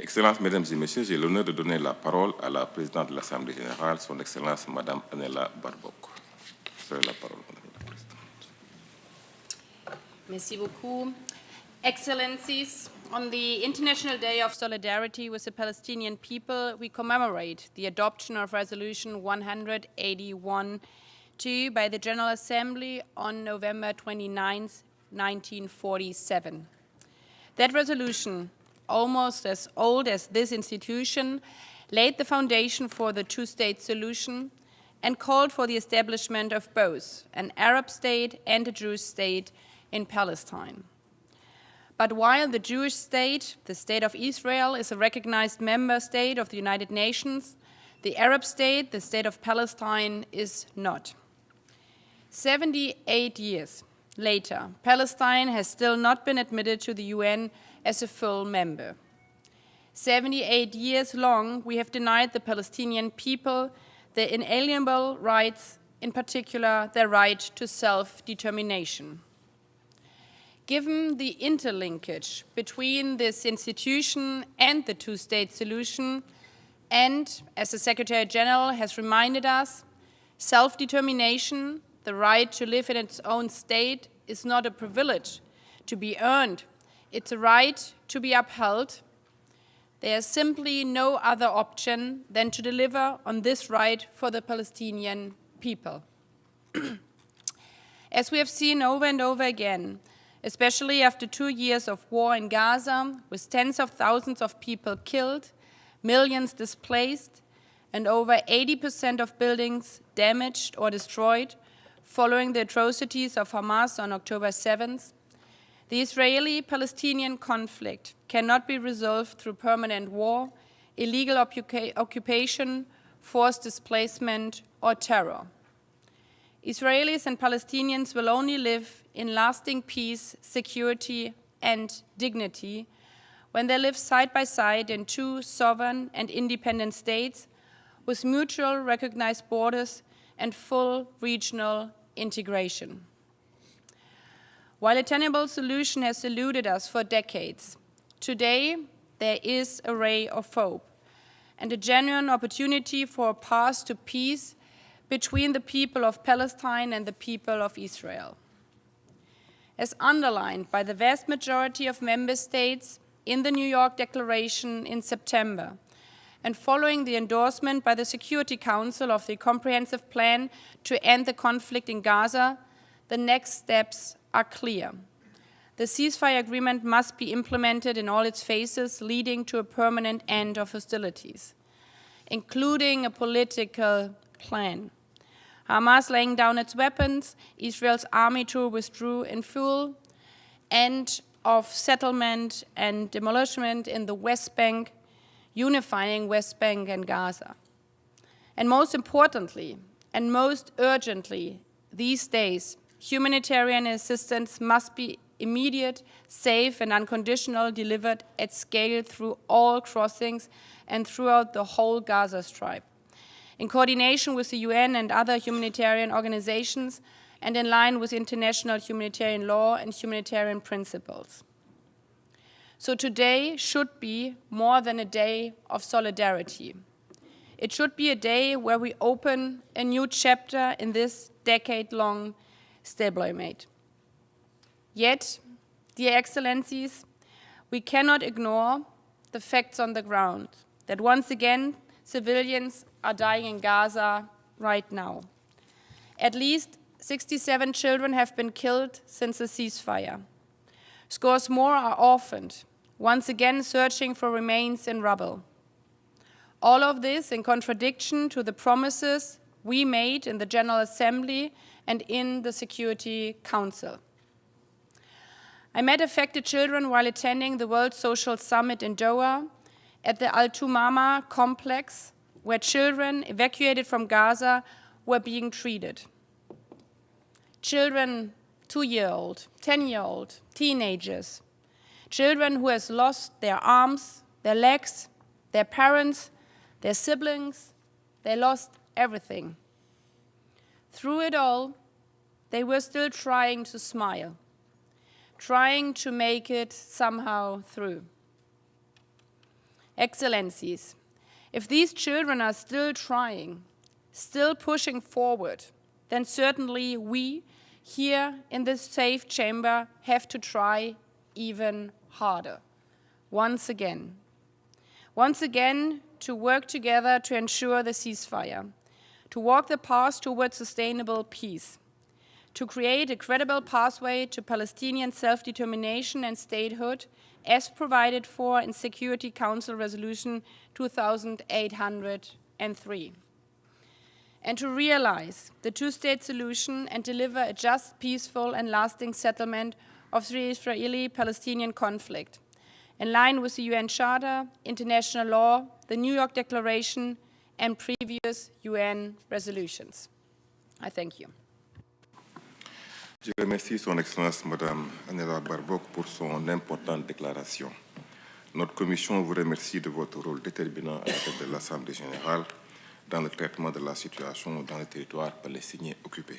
Excellences, Mesdames et Messieurs, j'ai l'honneur de donner la parole à la présidente de l'Assemblée générale, Son Excellence Madame Annalena Baerbock. Vous avez la parole, Madame la Présidente. Merci beaucoup. Excellencies, on the International Day of Solidarity with the Palestinian People, we commemorate the adoption of Resolution 181-2 by the General Assembly on November 29, 1947. That resolution, almost as old as this institution, laid the foundation for the two-state solution and called for the establishment of both an Arab state and a Jewish state in Palestine. But while the Jewish state, the State of Israel, is a recognized member state of the United Nations, the Arab state, the State of Palestine, is not. 78 years later, Palestine has still not been admitted to the UN as a full member. 78 years long, we have denied the Palestinian people their inalienable rights, in particular their right to self-determination. Given the interlinkage between this institution and the two-state solution, and as the Secretary General has reminded us, self-determination, the right to live in its own state, is not a privilege to be earned. It's a right to be upheld. There is simply no other option than to deliver on this right for the Palestinian people. As we have seen over and over again, especially after 2 years of war in Gaza, with tens of thousands of people killed, millions displaced, and over 80% of buildings damaged or destroyed following the atrocities of Hamas on October 7th, the Israeli-Palestinian conflict cannot be resolved through permanent war, illegal occupation, forced displacement, or terror. Israelis and Palestinians will only live in lasting peace, security, and dignity when they live side by side in two sovereign and independent states with mutual recognized borders and full regional integration. While a tenable solution has eluded us for decades, today there is a ray of hope and a genuine opportunity for a path to peace between the people of Palestine and the people of Israel. As underlined by the vast majority of member states in the New York Declaration in September, and following the endorsement by the Security Council of the Comprehensive Plan to end the conflict in Gaza, the next steps are clear. The ceasefire agreement must be implemented in all its phases, leading to a permanent end of hostilities, including a political plan. Hamas laying down its weapons, Israel's army to withdraw in full, end of settlement and demolition in the West Bank, unifying West Bank and Gaza. And most importantly, and most urgently these days, humanitarian assistance must be immediate, safe, and unconditional, delivered at scale through all crossings and throughout the whole Gaza Strip, in coordination with the UN and other humanitarian organizations, and in line with international humanitarian law and humanitarian principles. So today should be more than a day of solidarity. It should be a day where we open a new chapter in this decade-long stalemate. Yet, dear Excellencies, we cannot ignore the facts on the ground, that once again civilians are dying in Gaza right now. At least 67 children have been killed since the ceasefire. Scores more are orphaned, once again searching for remains in rubble. All of this in contradiction to the promises we made in the General Assembly and in the Security Council. I met affected children while attending the World Social Summit in Doha at the Al Tumama complex, where children evacuated from Gaza were being treated. Children 2-year-old, 10-year-old, teenagers, children who has lost their arms, their legs, their parents, their siblings, they lost everything. Through it all, they were still trying to smile, trying to make it somehow through. Excellencies, if these children are still trying, still pushing forward, then certainly we, here in this safe chamber, have to try even harder, once again. Once again, to work together to ensure the ceasefire, to walk the path towards sustainable peace, to create a credible pathway to Palestinian self-determination and statehood as provided for in Security Council Resolution 2803. And to realize the two-state solution and deliver a just, peaceful, and lasting settlement of the Israeli-Palestinian conflict, in line with the UN Charter, international law, the New York Declaration, and previous UN resolutions. I thank you. Je remercie Son Excellence Madame Annalena Baerbock pour son importante déclaration. Notre commission vous remercie de votre rôle déterminant à la tête de l'Assemblée générale dans le traitement de la situation dans le territoire palestinien occupé.